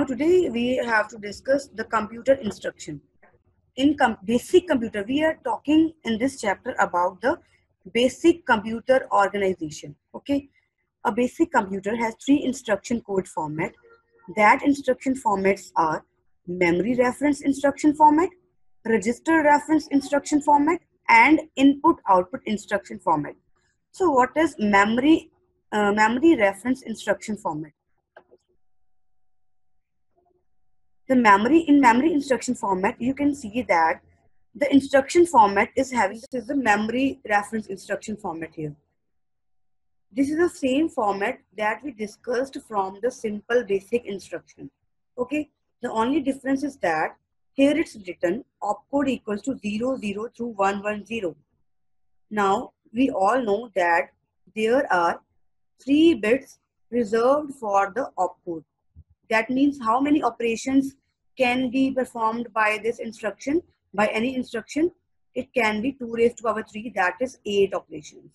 Now today we have to discuss the computer instruction. In basic computer, we are talking in this chapter about the basic computer organization. Okay, a basic computer has three instruction code format. That instruction formats are memory reference instruction format, register reference instruction format, and input output instruction format. So what is memory reference instruction format? The memory instruction format, you can see that the instruction format is having, this is the memory reference instruction format here. This is the same format that we discussed from the simple basic instruction. Okay, the only difference is that here it's written opcode equals to 00 through 110. Now we all know that there are 3 bits reserved for the opcode. That means how many operations can be performed by this instruction, by any instruction? It can be 2 raised to power 3, that is 8 operations.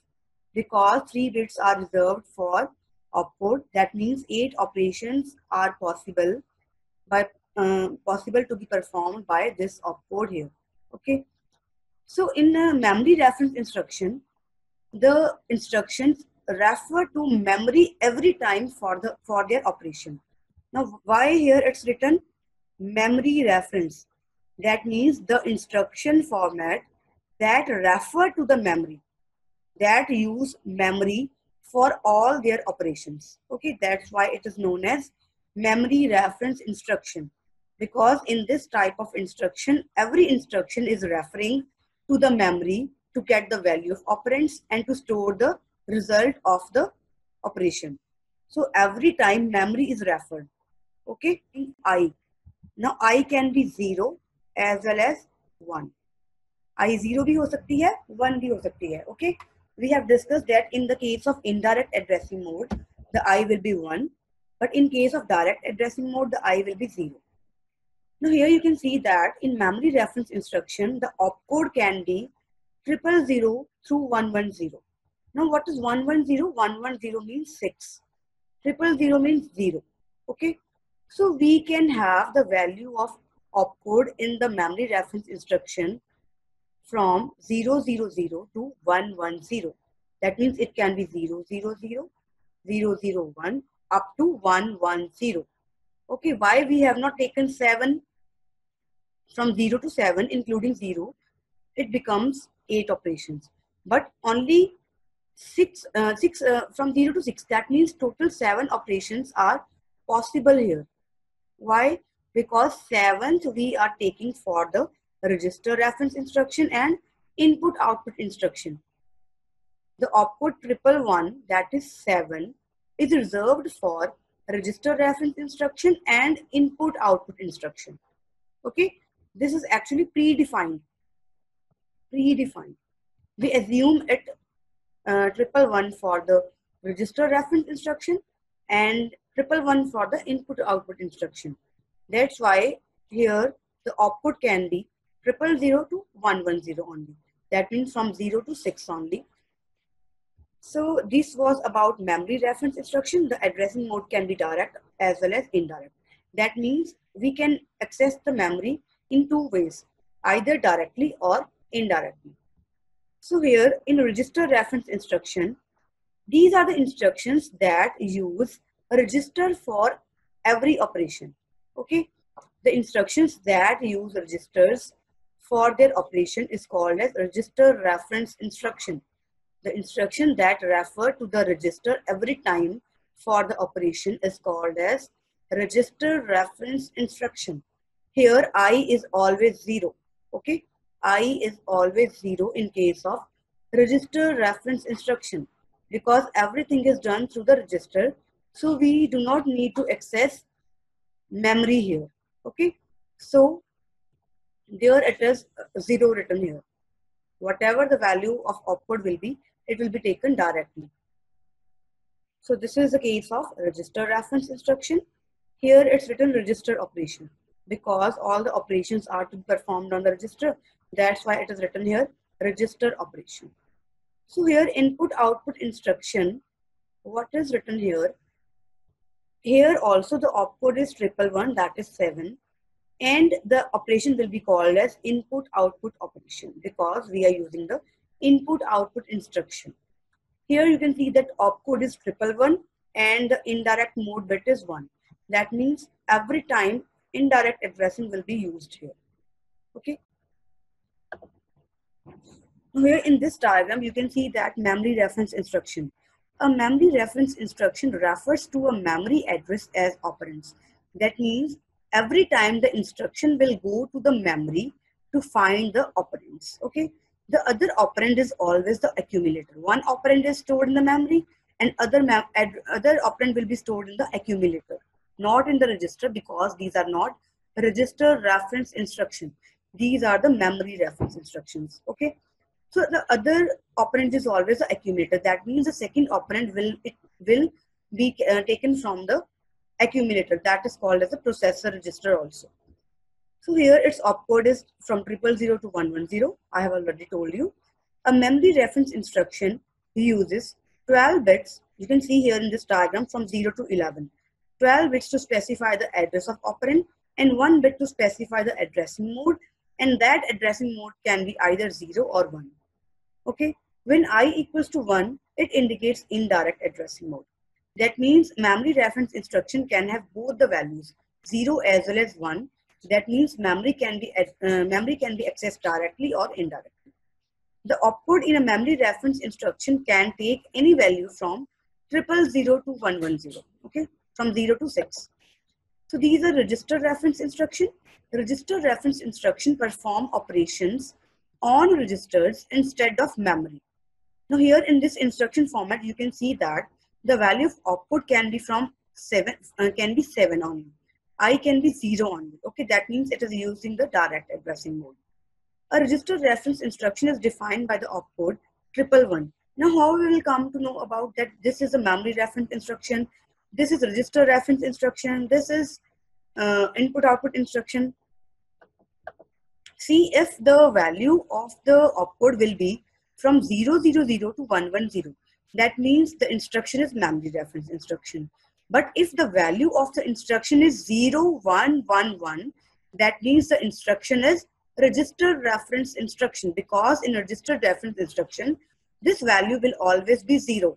Because 3 bits are reserved for opcode, that means 8 operations are possible to be performed by this opcode here. Okay. So in a memory reference instruction, the instructions refer to memory every time for their operation. Now, why here it's written memory reference? That means the instruction format that refer to the memory, that use memory for all their operations. Okay, that's why it is known as memory reference instruction. Because in this type of instruction, every instruction is referring to the memory to get the value of operands and to store the result of the operation. So every time memory is referred. Okay, I. Now I can be 0 as well as 1. I 0 भी हो सकती है, 1 भी हो सकती है. Okay, we have discussed that in the case of indirect addressing mode, the I will be 1, but in case of direct addressing mode, the I will be 0. Now here you can see that in memory reference instruction, the opcode can be 000 through 110. Now what is 110? 110 means 6. 000 means 0. Okay. So we can have the value of opcode in the memory reference instruction from 000 to 110. That means it can be 000, 001 up to 110. Okay, why we have not taken 7 from 0 to 7 including 0? It becomes 8 operations, but only 6 from 0 to 6, that means total 7 operations are possible here. Why? Because 7th we are taking for the register reference instruction and input output instruction. The opcode 111, that is 7, is reserved for register reference instruction and input output instruction. Okay, this is actually predefined. We assume it 111 for the register reference instruction and 111 for the input output instruction. That's why here the opcode can be 000 to 110 only. That means from 0 to 6 only. So this was about memory reference instruction. The addressing mode can be direct as well as indirect. That means we can access the memory in 2 ways, either directly or indirectly. So here in register reference instruction, these are the instructions that use a register for every operation. Okay, the instructions that use registers for their operation is called as register reference instruction. The instruction that refer to the register every time for the operation is called as register reference instruction. Here I is always 0. Okay, I is always 0 in case of register reference instruction, because everything is done through the register, so we do not need to access memory here. Okay, so there it is 0 written here. Whatever the value of opcode will be, it will be taken directly. So this is the case of register reference instruction. Here it's written register operation, because all the operations are to be performed on the register. That's why it is written here register operation. So here input output instruction, what is written here? Here also the opcode is 111, that is 7. And the operation will be called as input output operation because we are using the input output instruction. Here you can see that opcode is 111 and the indirect mode bit is 1. That means every time indirect addressing will be used here. Okay. Here in this diagram, you can see that memory reference instruction. A memory reference instruction refers to a memory address as operands. That means every time the instruction will go to the memory to find the operands. Okay. The other operand is always the accumulator. One operand is stored in the memory and other operand will be stored in the accumulator, not in the register because these are not register reference instruction. These are the memory reference instructions. Okay. So the other operand is always the accumulator. That means the second operand will be taken from the accumulator. That is called as a processor register also. So here its opcode is from 000 to 110. I have already told you. A memory reference instruction uses 12 bits. You can see here in this diagram from 0 to 11. 12 bits to specify the address of operand and 1 bit to specify the addressing mode. And that addressing mode can be either 0 or 1. Okay, when I equals to 1, it indicates indirect addressing mode. That means memory reference instruction can have both the values 0 as well as 1. That means memory can be accessed directly or indirectly. The opcode in a memory reference instruction can take any value from 000 to 110. Okay, from 0 to 6. So these are register reference instruction. Register reference instruction perform operations on registers instead of memory. Now here in this instruction format, you can see that the value of output can be from 7, can be 7 only. I can be 0 only. Okay, that means it is using the direct addressing mode. A register reference instruction is defined by the opcode 111. Now how we will come to know about that this is a memory reference instruction, this is register reference instruction, this is input output instruction. See if the value of the opcode will be from 000 to 110. That means the instruction is memory reference instruction. But if the value of the instruction is 0111, that means the instruction is register reference instruction because in register reference instruction, this value will always be 0.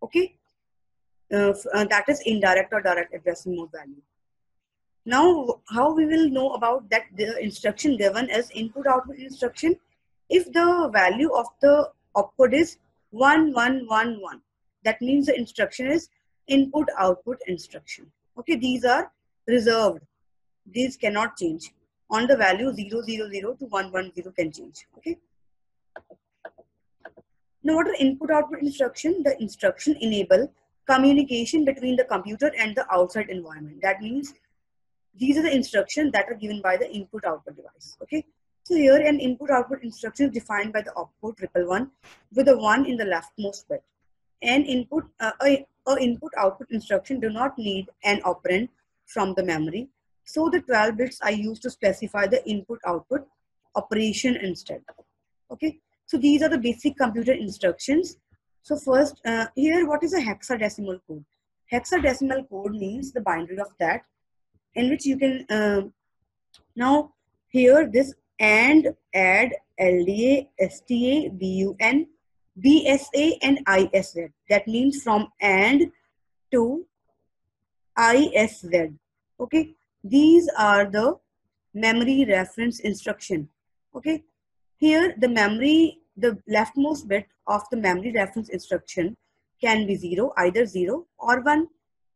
Okay, that is indirect or direct addressing mode value. Now, how we will know about that the instruction given as input output instruction? If the value of the opcode is 1111, that means the instruction is input output instruction. Okay, these are reserved. These cannot change. On the value 000 to 110 can change. Okay. Now, what are input output instruction? The instruction enable communication between the computer and the outside environment. That means these are the instructions that are given by the input output device. Okay. So here an input output instruction is defined by the opcode 111 with a 1 in the leftmost bit. An input input output instruction do not need an operand from the memory. So the 12 bits are used to specify the input output operation instead. Okay. So these are the basic computer instructions. So first here what is a hexadecimal code? Hexadecimal code means the binary of that in which you can now here this AND, add, LDA, STA, BUN, BSA and ISZ. That means from AND to ISZ. Okay, these are the memory reference instruction. Okay, here the memory, the leftmost bit of the memory reference instruction can be 0, either 0 or 1.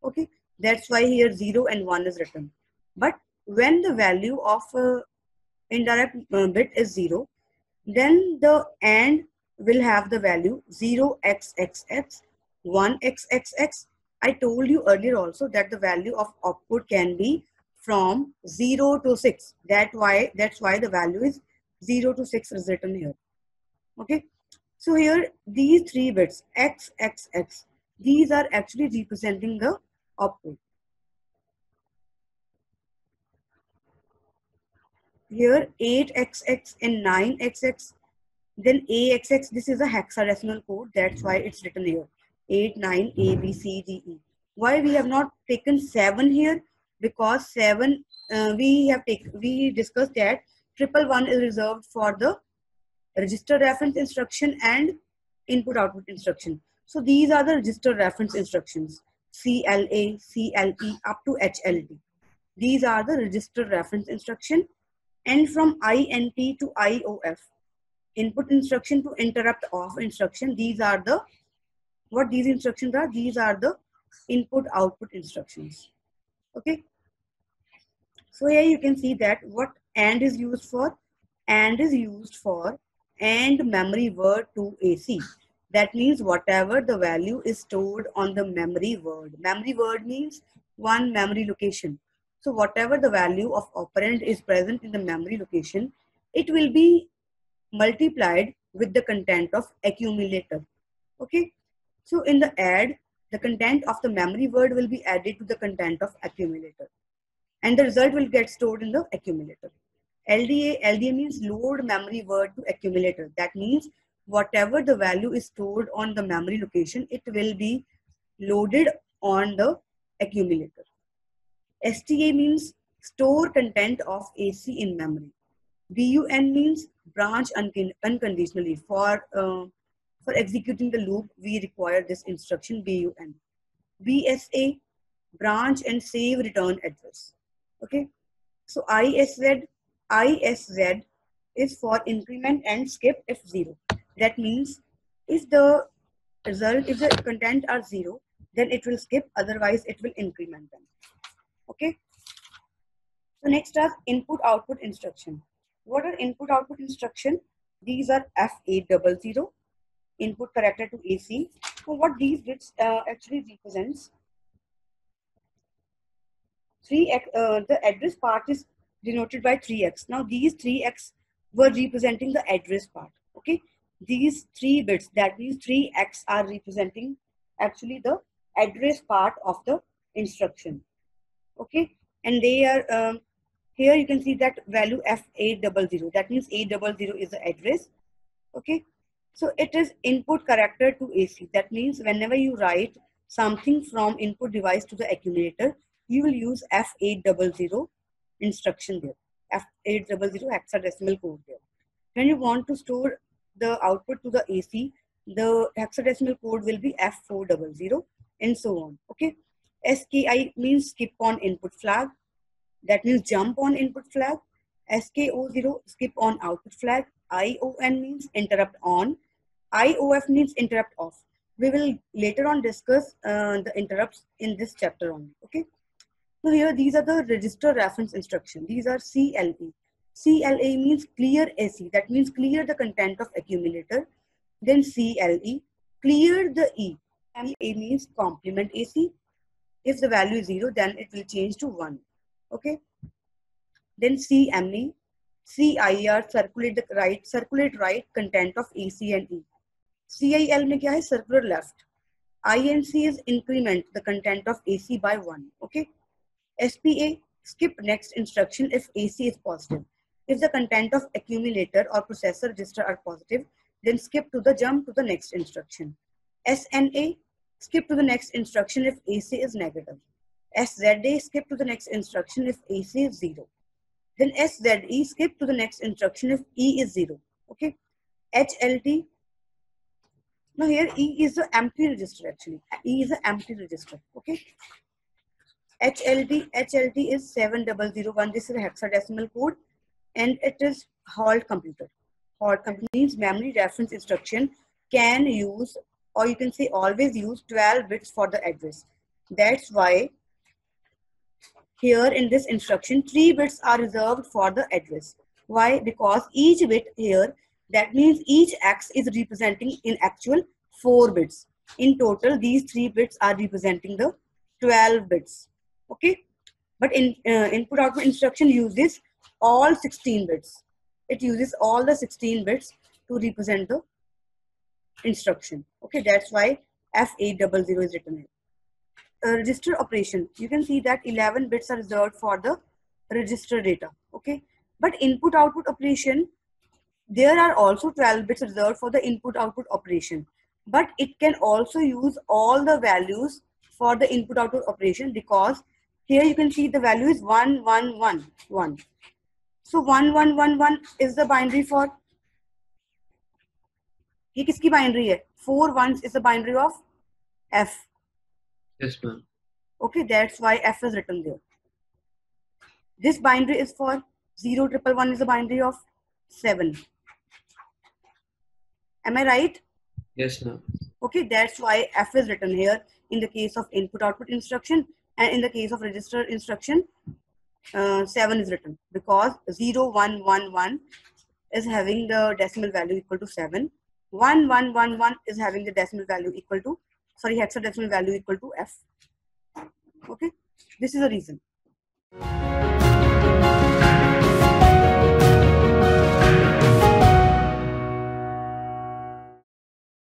Okay, that's why here 0 and 1 is written. But when the value of indirect bit is 0, then the AND will have the value 0xxx, 1xxx. I told you earlier also that the value of output can be from 0 to 6. That's why the value is 0 to 6 is written here. Okay. So here these 3 bits xxx, these are actually representing the output. Here 8xx and 9xx, then AXX, this is a hexadecimal code, that's why it's written here 8, 9, A, B, C, D, E. Why we have not taken 7 here? Because 7 we discussed that 111 is reserved for the register reference instruction and input output instruction. So these are the register reference instructions, CLA, CLE up to HLD. These are the register reference instruction. And from INT to IOF, input instruction to interrupt off instruction, these are the, what these instructions are? These are the input output instructions. Okay. So here you can see that what AND is used for. AND is used for AND memory word to AC. That means whatever the value is stored on the memory word. Memory word means one memory location. So whatever the value of operand is present in the memory location, it will be multiplied with the content of accumulator. Okay. So in the add, the content of the memory word will be added to the content of accumulator, and the result will get stored in the accumulator. LDA means load memory word to accumulator. That means whatever the value is stored on the memory location, it will be loaded on the accumulator. STA means store content of AC in memory. BUN means branch unconditionally. For executing the loop, we require this instruction BUN. BSA, branch and save return address. Okay. So ISZ is for increment and skip if 0. That means if the content are 0, then it will skip, otherwise it will increment them. Okay. So next are input output instruction. What are input output instruction? These are F800, input character to AC. So what these bits actually represents, 3x, the address part is denoted by 3x. Now these 3x were representing the address part. Okay, these 3 bits, that means 3x are representing actually the address part of the instruction. Okay, and they are here you can see that value F800. That means 800 is the address. Okay, so it is input character to AC. That means whenever you write something from input device to the accumulator, you will use F800 instruction there. F800 hexadecimal code there. When you want to store the output to the AC, the hexadecimal code will be F400 and so on. Okay. SKI means skip on input flag. That means jump on input flag. SKO0, skip on output flag. ION means interrupt on. IOF means interrupt off. We will later on discuss the interrupts in this chapter only. Okay. So here these are the register reference instruction. These are CLE. CLA means clear AC. That means clear the content of accumulator. Then CLE, clear the E. MA means complement AC. If the value is 0, then it will change to 1. Okay. Then CME, CIR, circulate right content of AC and E. CIL में क्या है? Circular left. INC is increment the content of AC by 1. Okay. SPA, skip next instruction if AC is positive. If the content of accumulator or processor register are positive, then skip to the jump to the next instruction. SNA, skip to the next instruction if AC is negative. SZA, skip to the next instruction if AC is 0. Then SZE, skip to the next instruction if E is 0. Okay. HLT, now here E is the empty register actually. E is an empty register. Okay. HLT is 7001. This is a hexadecimal code and it is halt computer. Halt computer means memory reference instruction can use, or you can say always use 12 bits for the address. That's why here in this instruction 3 bits are reserved for the address. Why? Because each bit here, that means each X is representing in actual 4 bits. In total, these 3 bits are representing the 12 bits. Okay, but in input output instruction uses all 16 bits. It uses all the 16 bits to represent the instruction. Okay, that's why F800 is written here. Register operation, you can see that 11 bits are reserved for the register data. Okay, but input output operation, there are also 12 bits reserved for the input output operation, but it can also use all the values for the input output operation, because here you can see the value is 1 1 1 1. So 1 1 1 1 is the binary for, ये किसकी binary है? 4 1s is the binary of F. Yes, ma'am. Okay, that's why F is written there. This binary is for 0 1 1 is the binary of 7. Am I right? Yes, ma'am. Okay, that's why F is written here in the case of input output instruction, and in the case of register instruction 7 is written, because 0 1 1 1 is having the decimal value equal to 7. 1 1 1 1 is having the decimal value equal to, sorry, hexadecimal value equal to F. Okay, this is the reason.